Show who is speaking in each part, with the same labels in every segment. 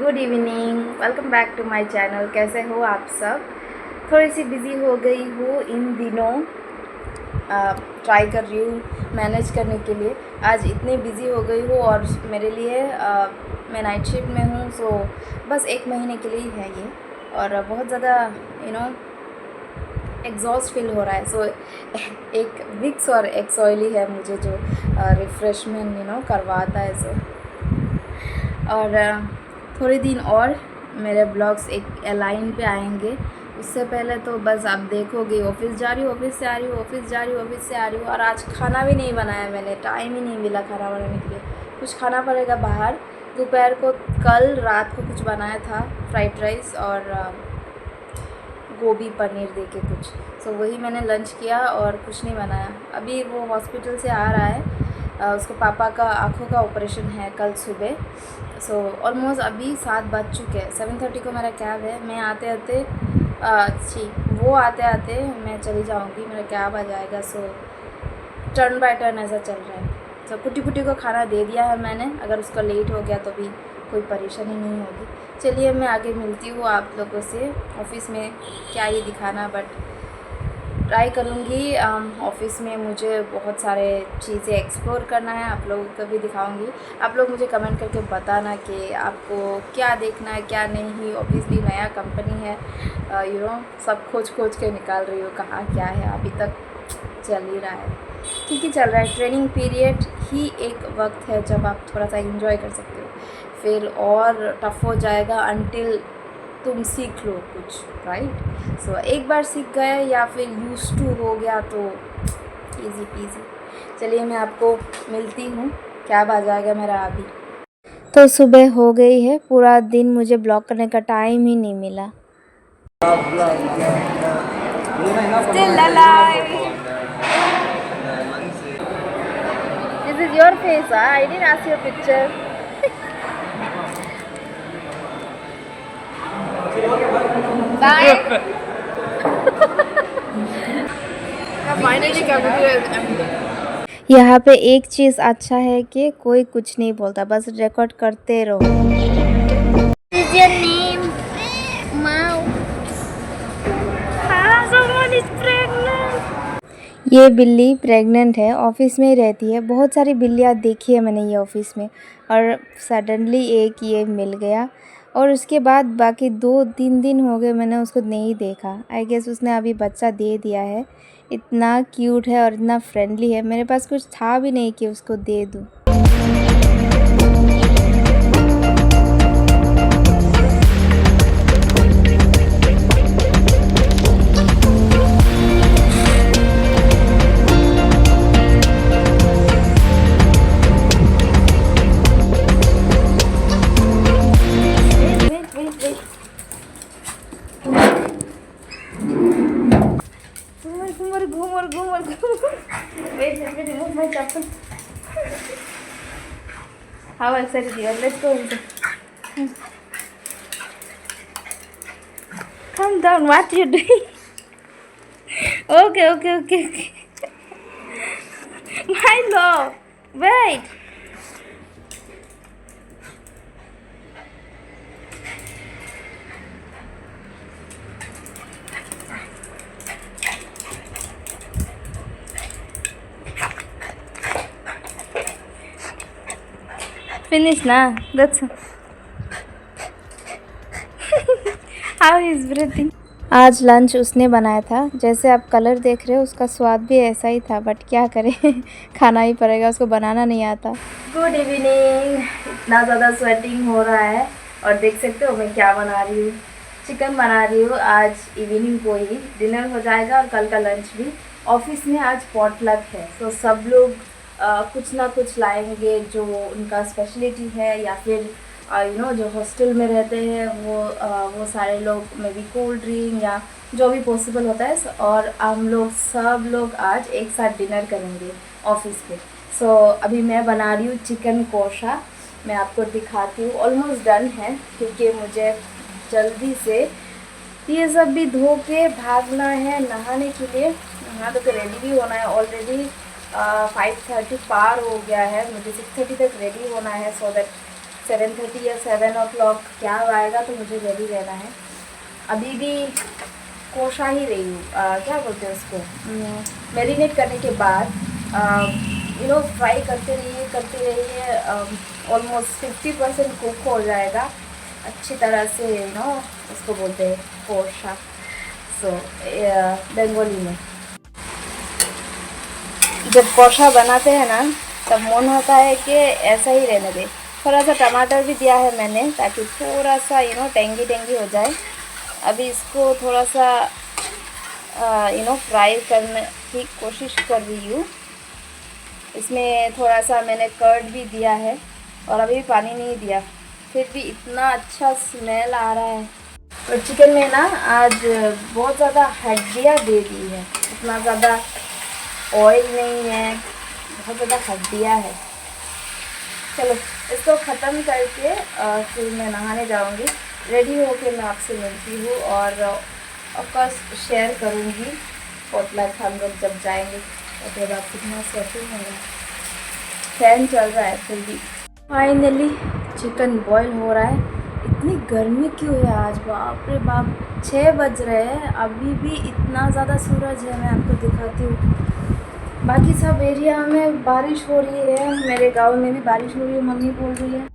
Speaker 1: Good evening, welcome back to my channel. कैसे हो आप सब? थोड़ी सी बिज़ी हो गई हूँ इन दिनों। ट्राई कर रही हूँ मैनेज करने के लिए। आज इतनी बिज़ी हो गई हूँ और मेरे लिए मैं नाइट शिफ्ट में हूँ, सो बस 1 महीने के लिए है ये। और बहुत ज़्यादा एग्जॉस्ट फील हो रहा है। सो एक विक्स और एक्स ऑयली है मुझे जो रिफ़्रेशमेंट करवाता है। सो और थोड़े दिन और मेरे ब्लॉग्स एक लाइन पे आएंगे। उससे पहले तो बस आप देखोगे ऑफिस जा रही हूँ, ऑफिस से आ रही हूँ, ऑफिस जा रही हूँ, ऑफिस से आ रही हूँ। और आज खाना भी नहीं बनाया मैंने, टाइम ही नहीं मिला खाना बनाने के लिए। कुछ खाना पड़ेगा बाहर। दोपहर को कल रात को कुछ बनाया था, फ्राइड राइस और गोभी पनीर दे के कुछ। सो वही मैंने लंच किया और कुछ नहीं बनाया। अभी वो हॉस्पिटल से आ रहा है, उसको पापा का आँखों का ऑपरेशन है कल सुबह। सो ऑलमोस्ट अभी 7 बज चुके हैं। 7:30 को मेरा कैब है। मैं आते आते वो आते आते मैं चली जाऊंगी, मेरा कैब आ जाएगा। सो टर्न बाय टर्न ऐसा चल रहा है। सो कुटी कुटी को खाना दे दिया है मैंने। अगर उसका लेट हो गया तो भी कोई परेशानी नहीं होगी। चलिए मैं आगे मिलती हूँ आप लोगों से। ऑफ़िस में क्या ये दिखाना, बट ट्राई करूँगी। ऑफ़िस में मुझे बहुत सारे चीज़ें एक्सप्लोर करना है, आप लोगों को भी दिखाऊँगी। आप लोग मुझे कमेंट करके बताना कि आपको क्या देखना है क्या नहीं। ऑब्वियसली नया कंपनी है, सब खोज खोज के निकाल रही हूँ कहाँ क्या है। अभी तक चल ही रहा है, ठीक ही चल रहा है। ट्रेनिंग पीरियड ही एक वक्त है जब आप थोड़ा सा एंजॉय कर सकते हो, फिर और टफ़ हो जाएगा अनटिल तुम सीख लो कुछ, राइट। सो एक बार सीख गए या फिर यूज़ टू हो गया तो इजी पीजी। चलिए मैं आपको मिलती हूँ, कैब आ जाएगा मेरा अभी। तो सुबह हो गई है, पूरा दिन मुझे ब्लॉग करने का टाइम ही नहीं मिला। Still alive. This is your face, huh? I didn't ask your picture. Bye. यहाँ पे एक चीज़ अच्छा है कि कोई कुछ नहीं बोलता, बस रिकॉर्ड करते रहो। Is your name Mau? हाँ, someone is pregnant. ये बिल्ली प्रेग्नेंट है, ऑफिस में ही रहती है। बहुत सारी बिल्लियाँ देखी है मैंने ये ऑफिस में, और सडनली एक ये मिल गया। और उसके बाद बाकी 2-3 दिन हो गए मैंने उसको नहीं देखा। आई गेस उसने अभी बच्चा दे दिया है। इतना क्यूट है और इतना फ्रेंडली है। मेरे पास कुछ था भी नहीं कि उसको दे दूँ। Ghoomar wait, let me remove my chappal. How excited you are. Let's go inside. Calm down, what you doing? Okay. My love, wait. Finish na? That's how he is breathing. आज लंच उसने बनाया था। जैसे आप कलर देख रहे हो उसका स्वाद भी ऐसा ही था, बट क्या करें खाना ही पड़ेगा, उसको बनाना नहीं आता। Good evening. इतना ज़्यादा स्वेटिंग हो रहा है और देख सकते हो मैं क्या बना रही हूँ। चिकन बना रही हूँ। आज इवनिंग को ही डिनर हो जाएगा और कल का लंच भी। ऑफिस में आज पॉटलक है, तो सब लोग कुछ ना कुछ लाएंगे जो उनका स्पेशलिटी है, या फिर जो हॉस्टल में रहते हैं वो सारे लोग मे बी कोल्ड ड्रिंक या जो भी पॉसिबल होता है। और हम लोग सब लोग आज एक साथ डिनर करेंगे ऑफिस पे। सो अभी मैं बना रही हूँ चिकन कोशा। मैं आपको दिखाती हूँ। ऑलमोस्ट डन है क्योंकि मुझे जल्दी से ये सब भी धो के भागना है नहाने के लिए। नहा तो रेडी भी होना है। ऑलरेडी 5:30 पार हो गया है, मुझे 6:30 तक रेडी होना है, सो दैट 7:30 या 7 o'clock कैब आएगा तो मुझे रेडी रहना है। अभी भी कोशा ही रही हूँ, क्या बोलते हैं उसको, मैरिनेट करने के बाद फ्राई करते रहिए। ऑलमोस्ट 50% कुक हो जाएगा अच्छी तरह से, उसको बोलते हैं कोशा। सो बंगाली में जब कोशा बनाते हैं ना तब मन होता है कि ऐसा ही रहने दे। थोड़ा सा टमाटर भी दिया है मैंने ताकि थोड़ा सा टेंगी हो जाए। अभी इसको थोड़ा सा फ्राई करने की कोशिश कर रही हूँ। इसमें थोड़ा सा मैंने कर्ड भी दिया है और अभी पानी नहीं दिया, फिर भी इतना अच्छा स्मेल आ रहा है। और चिकन में ना आज बहुत ज़्यादा हड्डियाँ दे दी है, इतना ज़्यादा ऑयल नहीं है, बहुत ज़्यादा हड्डियाँ है। चलो इसको ख़त्म करके फिर मैं नहाने जाऊँगी। रेडी होके मैं आपसे मिलती हूँ और ऑफकोर्स शेयर करूँगी पोटलक हम लोग जब जाएंगे। तो अब कितना सेटिंग हो रहा है, फैन चल रहा है फिर भी। फाइनली चिकन बॉईल हो रहा है। इतनी गर्मी क्यों है आज, बाप रे बाप। 6 बज रहे हैं, अभी भी इतना ज़्यादा सूरज है। मैं आपको दिखाती हूँ। बाकी सब एरिया में बारिश हो रही है, मेरे गांव में भी बारिश हो रही है, मम्मी बोल रही है।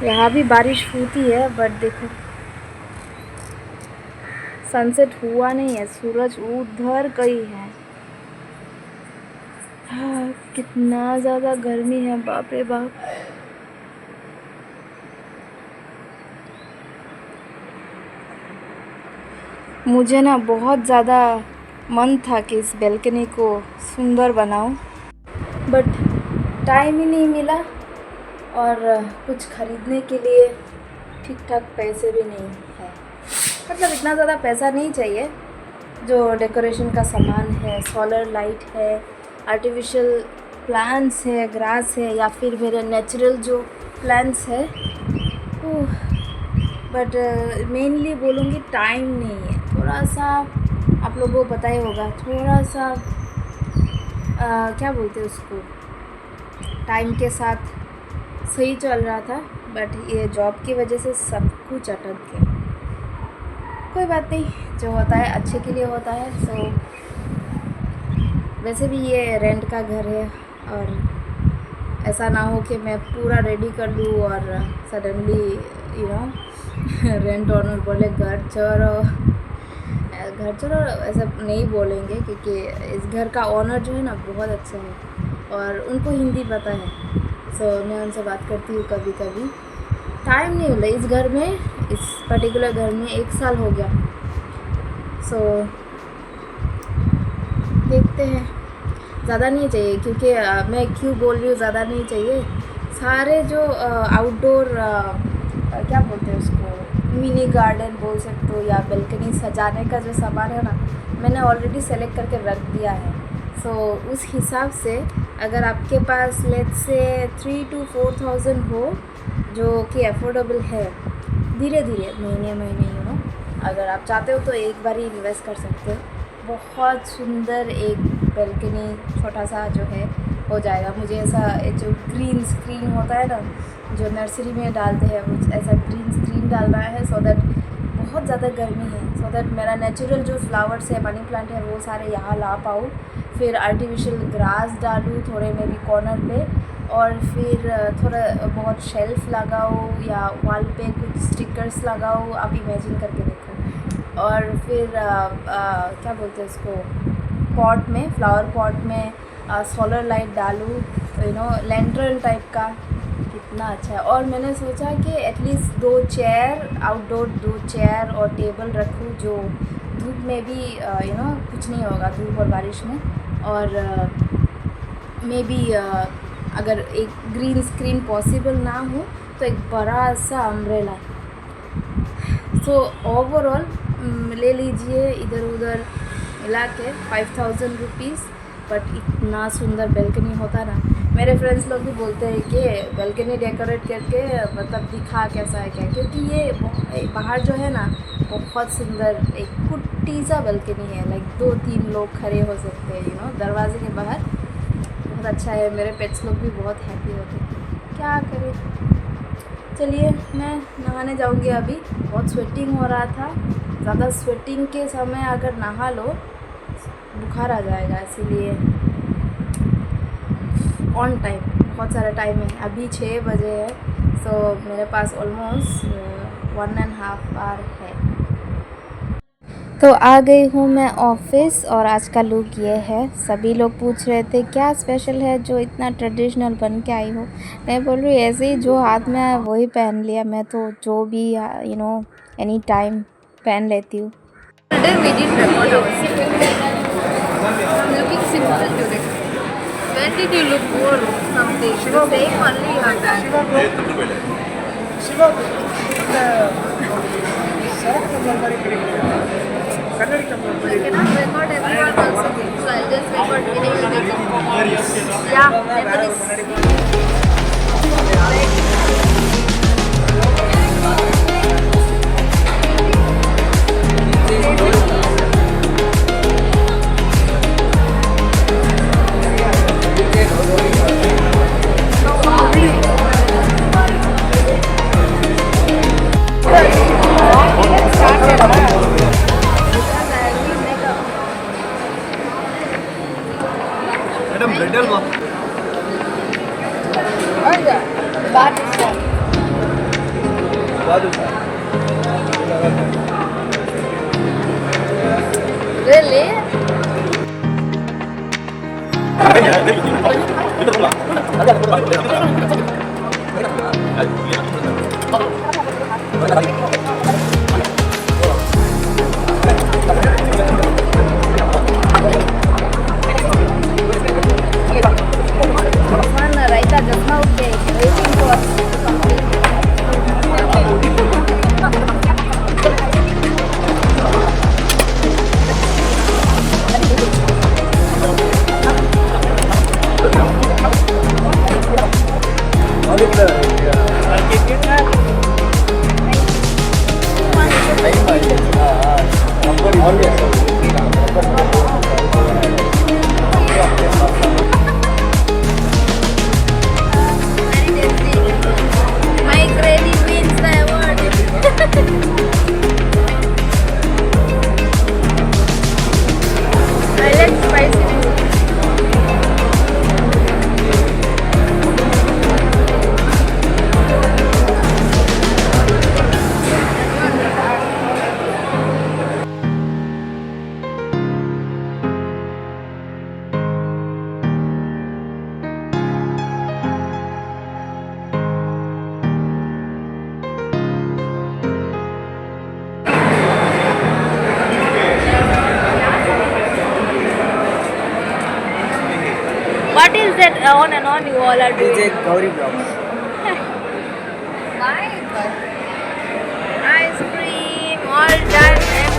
Speaker 1: यहाँ भी बारिश होती है बट देखो सनसेट हुआ नहीं है, सूरज उधर कहीं है। हाँ, कितना ज़्यादा गर्मी है, बाप रे बाप। मुझे ना बहुत ज़्यादा मन था कि इस बैल्कनी को सुंदर बनाऊं, बट टाइम ही नहीं मिला और कुछ ख़रीदने के लिए ठीक ठाक पैसे भी नहीं है। मतलब इतना ज़्यादा पैसा नहीं चाहिए। जो डेकोरेशन का सामान है, सोलर लाइट है, आर्टिफिशियल प्लांट्स है, ग्रास है, या फिर मेरे नेचुरल जो प्लांट्स है, बट मेनली बोलूँगी टाइम नहीं है। थोड़ा सा आप लोगों को पता ही होगा, थोड़ा सा क्या बोलते हैं उसको, टाइम के साथ सही चल रहा था, बट ये जॉब की वजह से सब कुछ अटक गया। कोई बात नहीं, जो होता है अच्छे के लिए होता है। सो वैसे भी ये रेंट का घर है और ऐसा ना हो कि मैं पूरा रेडी कर लूँ और सडनली रेंट ओनर बोले घर छोड़ो ऐसा नहीं बोलेंगे, क्योंकि इस घर का ओनर जो है ना बहुत अच्छा है और उनको हिंदी पता है। सो मैं उनसे बात करती हूँ कभी कभी। टाइम नहीं मिला इस घर में, इस पर्टिकुलर घर में 1 साल हो गया। सो देखते हैं, ज़्यादा नहीं चाहिए, क्योंकि मैं क्यों बोल रही हूँ ज़्यादा नहीं चाहिए। सारे जो आउटडोर क्या बोलते हैं उसको, मिनी गार्डन बोल सकते हो या बालकनी सजाने का जो सामान है ना, मैंने ऑलरेडी सेलेक्ट करके रख दिया है। सो उस हिसाब से अगर आपके पास लेट्स से 3 to 4,000 हो, जो कि अफोर्डेबल है, धीरे धीरे महीने अगर आप चाहते हो तो एक बार ही इन्वेस्ट कर सकते हो। बहुत सुंदर एक बालकनी छोटा सा जो है हो जाएगा। मुझे ऐसा जो ग्रीन स्क्रीन होता है ना, जो नर्सरी में डालते हैं, वो ऐसा ग्रीन स्क्रीन डालना है, सो दैट बहुत ज़्यादा गर्मी है, सो दैट मेरा नेचुरल जो फ्लावर्स है, मनी प्लांट है, वो सारे यहाँ ला पाऊँ। फिर आर्टिफिशियल ग्रास डालूँ थोड़े में भी कॉर्नर पे, और फिर थोड़ा बहुत शेल्फ लगाओ या वॉल पे कुछ स्टिकर्स लगाओ, आप इमेजिन करके देखो। और फिर क्या बोलते हैं उसको, पॉट में, फ्लावर पॉट में सोलर लाइट डालूँ, लैंटर्न टाइप का, कितना अच्छा है। और मैंने सोचा कि एटलीस्ट 2 चेयर आउटडोर, 2 चेयर और टेबल रखूँ, जो धूप में भी कुछ नहीं होगा, धूप और बारिश में। और मे बी अगर एक ग्रीन स्क्रीन पॉसिबल ना हो तो एक बड़ा सा अम्ब्रेला। सो ओवरऑल ले लीजिए इधर उधर मिला के 5,000 रुपीज़, बट इतना सुंदर बालकनी होता ना। मेरे फ्रेंड्स लोग भी बोलते हैं कि बालकनी डेकोरेट करके मतलब दिखा कैसा है क्या, क्योंकि ये बाहर जो है ना बहुत सुंदर एक कुट्टी सा बालकनी है, लाइक 2-3 लोग खड़े हो सकते हैं दरवाजे के बाहर। बहुत अच्छा है, मेरे पेट्स लोग भी बहुत हैप्पी होते हैं। क्या करें, चलिए मैं नहाने जाऊंगी अभी। बहुत स्वेटिंग हो रहा था, ज़्यादा स्वेटिंग के समय अगर नहा लो बुखार आ जाएगा, इसीलिए ऑन टाइम, बहुत सारा टाइम है, अभी 6 बजे है। सो मेरे पास ऑलमोस्ट 1.5 आवर है। तो आ गई हूँ मैं ऑफिस और आज का लुक ये है। सभी लोग पूछ रहे थे क्या स्पेशल है जो इतना ट्रेडिशनल बन के आई हो। मैं बोल रही हूँ ऐसे ही जो हाथ में आया वही पहन लिया। मैं तो जो भी एनी टाइम पहन लेती हूँ।
Speaker 2: Today we didn't record ourselves. I'm looking simple today. When did you look more something? The same only you have done. I cannot record everyone also, so I'll just record Vinay. Yeah, memories.
Speaker 3: Madam bridle वा
Speaker 2: Really?
Speaker 1: One raita just now cake, waiting for to complete.
Speaker 2: My granny wins the award. I like spicy. What is that on and on you all are doing?
Speaker 3: Gauri blog
Speaker 2: Ice cream, all done.